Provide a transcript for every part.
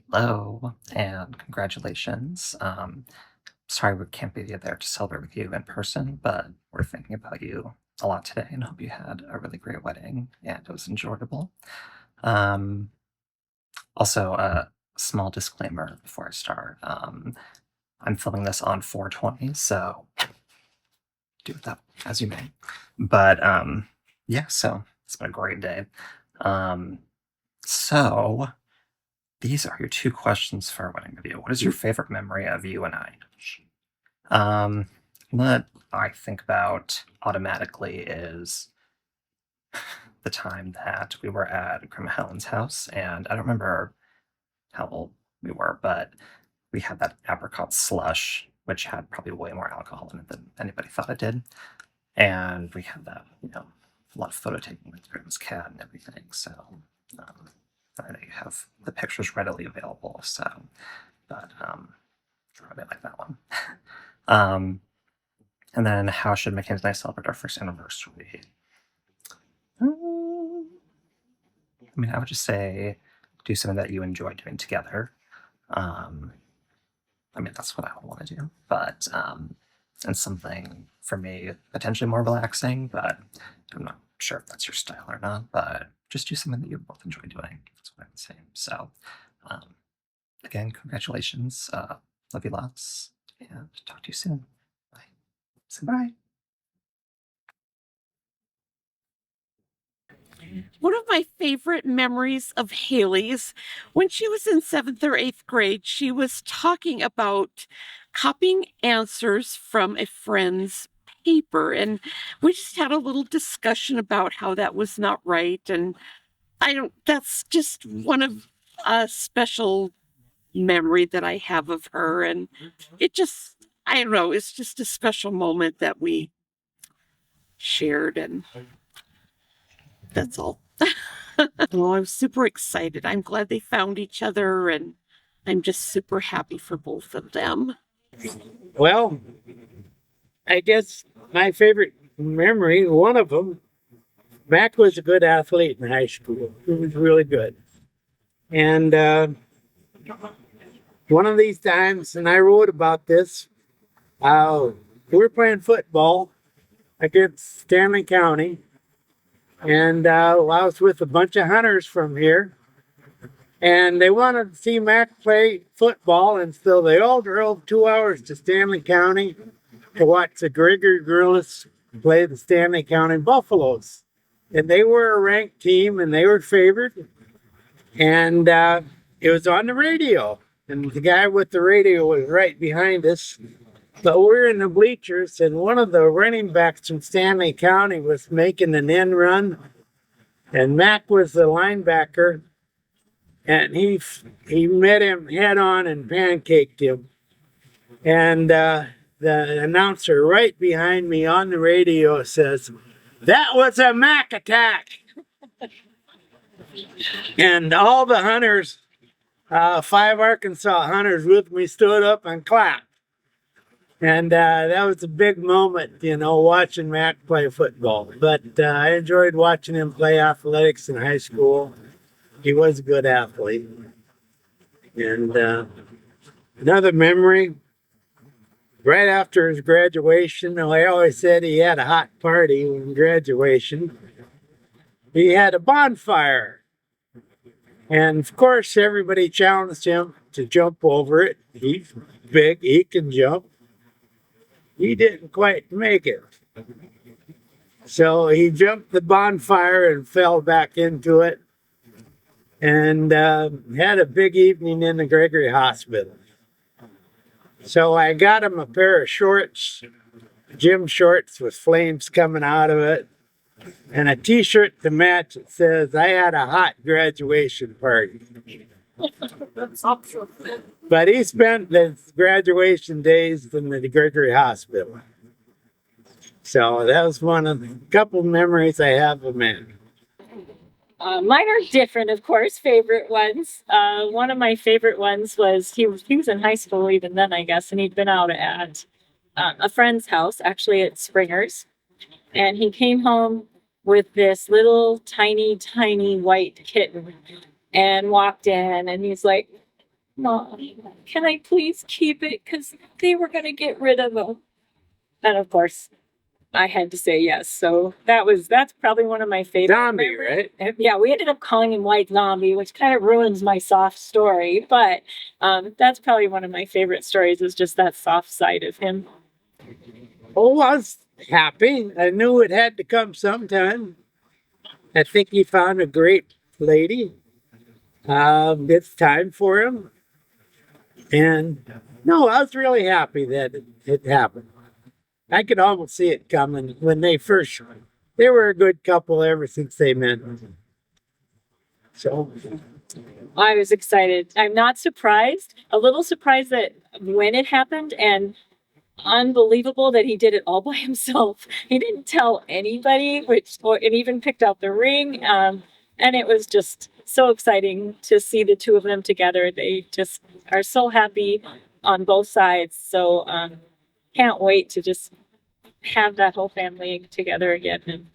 Hello, and congratulations. Sorry we can't be there to celebrate with you in person, but we're thinking about you a lot today and hope you had a really great wedding and it was enjoyable. Um, Also, a small disclaimer before I start. I'm filming this on 420, so do with that as you may. But yeah, so it's been a great day. Um, so these are your two questions for our wedding video. What is your favorite memory of you and I? Um, what I think about automatically is the time that we were at Grandma Helen's house, and I don't remember how old we were, but we had that apricot slush, which had probably way more alcohol in it than anybody thought it did. And we had that, a lot of photo taking with Grandma's cat and everything. So um, I know you have the pictures readily available. So, but probably like that one. um, and then how should Mackenzie and I celebrate our first anniversary? I mean, I would just say do something that you enjoy doing together. Um, I mean, that's what I would want to do, but and something for me potentially more relaxing, but I'm not sure if that's your style or not. But just do something that you both enjoy doing. That's what I would say. So, um, again, congratulations. Love you lots, and talk to you soon. Bye. Say bye. One of my favorite memories of Hayley's, when she was in seventh or eighth grade, she was talking about copying answers from a friend's paper. And we just had a little discussion about how that was not right. And that's just one of a special memory that I have of her. And I don't know, it's just a special moment that we shared. And that's all. Oh, I'm super excited. I'm glad they found each other, and I'm just super happy for both of them. Well, I guess my favorite memory, one of them, Mac was a good athlete in high school. He was really good. And one of these times, and I wrote about this, we were playing football against Stanley County. And I was with a bunch of hunters from here. And they wanted to see Mac play football. And so they all drove 2 hours to Stanley County to watch the Gregory Gorillas play the Stanley County Buffaloes. And they were a ranked team and they were favored. And it was on the radio. And the guy with the radio was right behind us. But we were in the bleachers, and one of the running backs from Stanley County was making an end run. And Mac was the linebacker. And he met him head on and pancaked him. And the announcer right behind me on the radio says, "That was a Mac attack." And all the hunters, 5 Arkansas hunters with me, stood up and clapped. And that was a big moment, watching Mac play football. But I enjoyed watching him play athletics in high school. He was a good athlete. And another memory, right after his graduation, I always said he had a hot party in graduation. He had a bonfire. And of course, everybody challenged him to jump over it. He's big, he can jump. He didn't quite make it. So he jumped the bonfire and fell back into it and had a big evening in the Gregory Hospital. So I got him a pair of shorts, gym shorts with flames coming out of it, and a t-shirt to match that says, "I had a hot graduation party." But he spent his graduation days in the Gregory Hospital. So that was one of the couple memories I have of him. Mine are different, of course, favorite ones. One of my favorite ones was he was in high school even then, I guess, and he'd been out at a friend's house, actually at Springer's. And he came home with this little tiny, tiny white kitten and walked in, and he's like, Mom, can I please keep it? Because they were going to get rid of him. And of course, I had to say yes. So that's probably one of my favorite. Zombie, right? Yeah, we ended up calling him White Zombie, which kind of ruins my soft story. But that's probably one of my favorite stories, is just that soft side of him. Oh, I was happy. I knew it had to come sometime. I think he found a great lady. It's time for him. And no, I was really happy that it happened. I could almost see it coming when they were a good couple ever since they met. So I was excited. I'm not surprised, a little surprised that when it happened, and unbelievable that he did it all by himself. He didn't tell anybody, and even picked out the ring. And it was just so exciting to see the two of them together. They just are so happy on both sides. So can't wait to just have that whole family together again and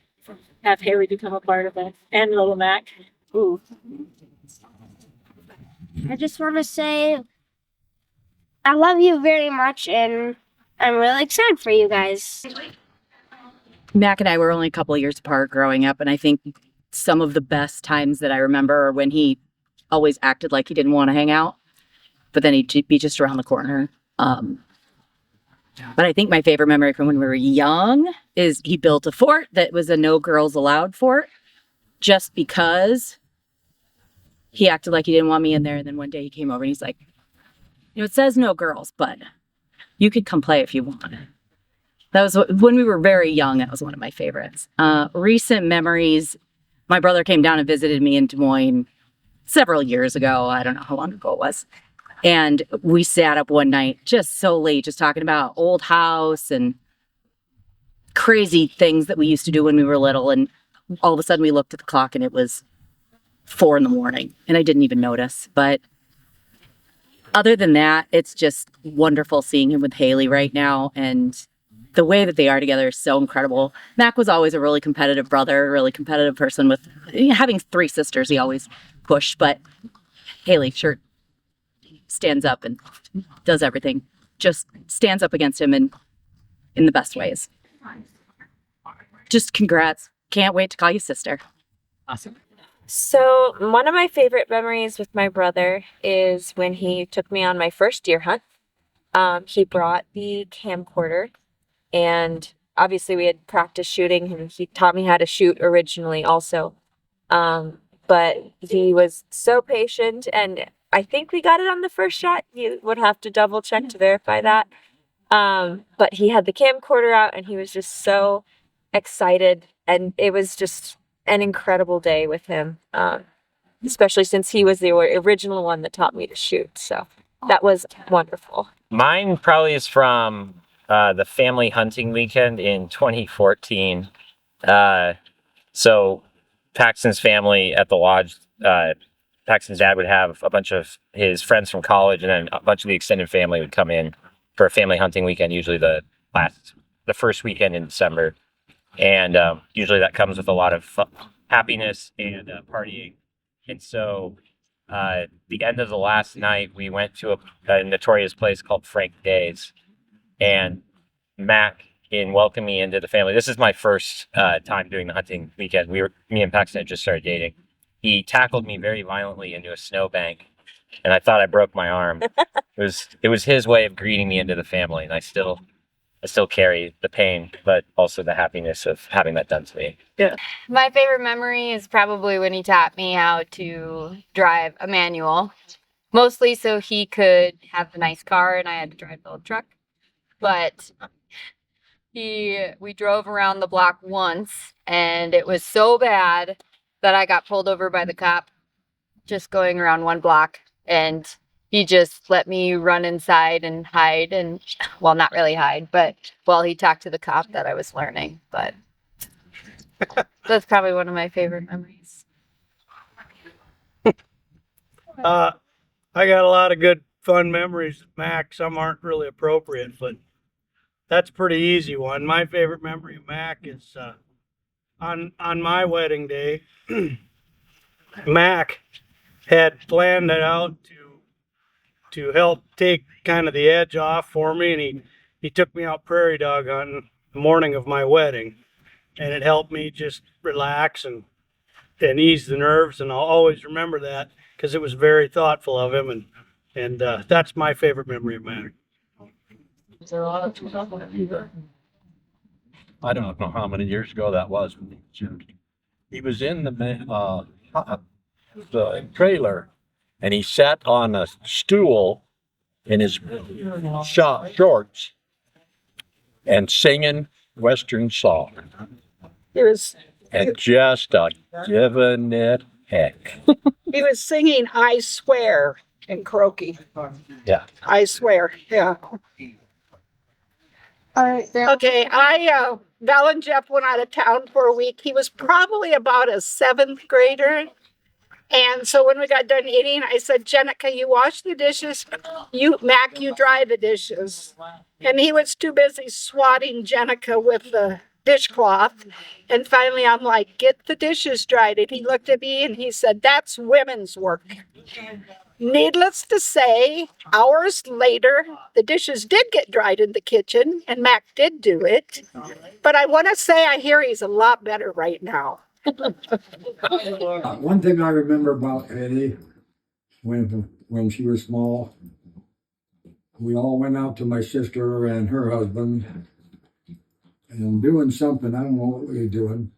have Hayley become a part of it, and little Mac. Ooh. I just want to say I love you very much, and I'm really excited for you guys. Mac and I were only a couple of years apart growing up, and I think some of the best times that I remember are when he always acted like he didn't want to hang out, but then he'd be just around the corner. But I think my favorite memory from when we were young is he built a fort that was a no girls allowed fort, just because he acted like he didn't want me in there. And then one day he came over and he's like, it says no girls, but you could come play if you want. That was when we were very young. That was one of my favorites. Recent memories. My brother came down and visited me in Des Moines several years ago. I don't know how long ago it was. And we sat up one night just so late, just talking about old house and crazy things that we used to do when we were little. And all of a sudden we looked at the clock and it was 4 a.m. and I didn't even notice. But other than that, it's just wonderful seeing him with Hayley right now. And the way that they are together is so incredible. Mac was always a really competitive brother, a really competitive person with having 3 sisters. He always pushed, but Hayley sure stands up and does everything. Just stands up against him in the best ways. Just congrats. Can't wait to call you sister. Awesome. So one of my favorite memories with my brother is when he took me on my first deer hunt. He brought the camcorder, and obviously we had practiced shooting, and he taught me how to shoot originally also. But he was so patient, and I think we got it on the first shot. You would have to double check to verify that. But he had the camcorder out and he was just so excited, and it was just an incredible day with him. Especially since he was the original one that taught me to shoot. So that was wonderful. Mine probably is from the family hunting weekend in 2014. So Paxton's family at the lodge, Paxton's dad would have a bunch of his friends from college, and then a bunch of the extended family would come in for a family hunting weekend, usually the first weekend in December. And usually that comes with a lot of happiness and partying. And so the end of the last night, we went to a notorious place called Frank Days. And Mac, in welcoming me into the family, this is my first time doing the hunting weekend. Me and Paxton had just started dating. He tackled me very violently into a snowbank, and I thought I broke my arm. It was his way of greeting me into the family, and I still carry the pain, but also the happiness of having that done to me. Yeah. My favorite memory is probably when he taught me how to drive a manual, mostly so he could have the nice car and I had to drive the old truck. But we drove around the block once, and it was so bad that I got pulled over by the cop just going around one block, and he just let me run inside and hide, and well, not really hide, but while he talked to the cop that I was learning. But that's probably one of my favorite memories. I got a lot of good fun memories with Mac. Some aren't really appropriate, but that's a pretty easy one. My favorite memory of Mac is on my wedding day. Mac had planned it out to to help take kind of the edge off for me, and he took me out prairie dog hunting the morning of my wedding, and it helped me just relax and ease the nerves, and I'll always remember that because it was very thoughtful of him, and that's my favorite memory of Mac. I don't know how many years ago that was. He was in the trailer, and he sat on a stool in his shorts and singing Western song. He was And just a giving it heck. he was singing "I Swear" in Croaky. Yeah. I swear, yeah. Okay, Val and Jeff went out of town for a week. He was probably about a 7th grader. And so when we got done eating, I said, Jenica, you wash the dishes. Mac, you dry the dishes. And he was too busy swatting Jenica with the dishcloth. And finally, I'm like, get the dishes dried. And he looked at me and he said, that's women's work. Needless to say, hours later, the dishes did get dried in the kitchen, and Mac did do it. But I want to say I hear he's a lot better right now. One thing I remember about Hayley, when she was small, we all went out to my sister and her husband and doing something. I don't know what we were doing.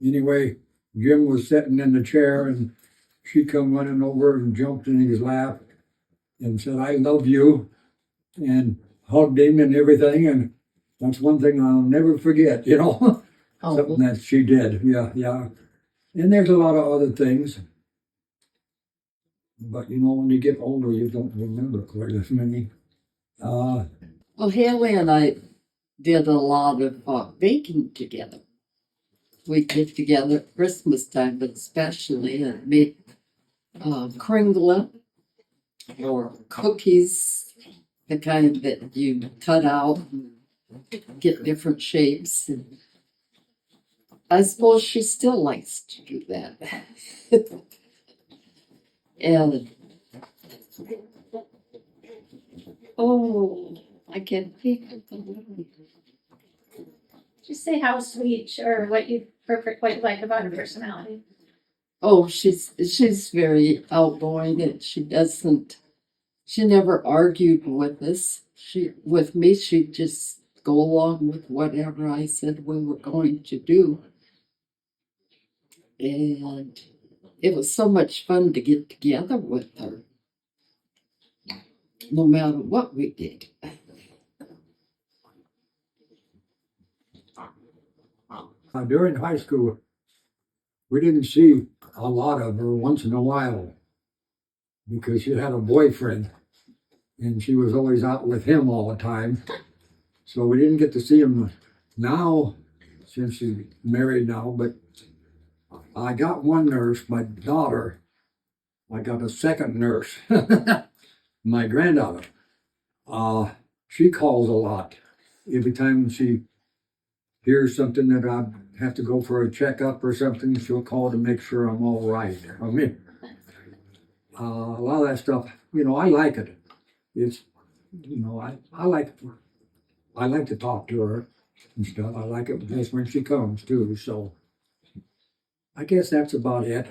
Anyway, Jim was sitting in the chair and she come running over and jumped in his lap and said, I love you, and hugged him and everything. And that's one thing I'll never forget, you know, something that she did. Yeah. And there's a lot of other things. But, you know, when you get older, you don't remember quite as many. Well, Hayley and I did a lot of baking together. We get together at Christmas time, but especially, and make kringle or cookies, the kind that you cut out and get different shapes. And I suppose she still likes to do that. And I can't think of the name. Just say how sweet or what you like about her personality. Oh, she's very outgoing, and she never argued with us. With me, she'd just go along with whatever I said we were going to do. And it was so much fun to get together with her, no matter what we did. During high school, we didn't see a lot of her once in a while because she had a boyfriend and she was always out with him all the time. So we didn't get to see him now since she's married now. But I got one nurse, my daughter. I got a second nurse, my granddaughter. She calls a lot. Every time she hears something that I have to go for a checkup or something, she'll call to make sure I'm all right. I mean, a lot of that stuff, you know, I like it. It's, you know, I like to talk to her and stuff. I like it best when she comes too. So I guess that's about it.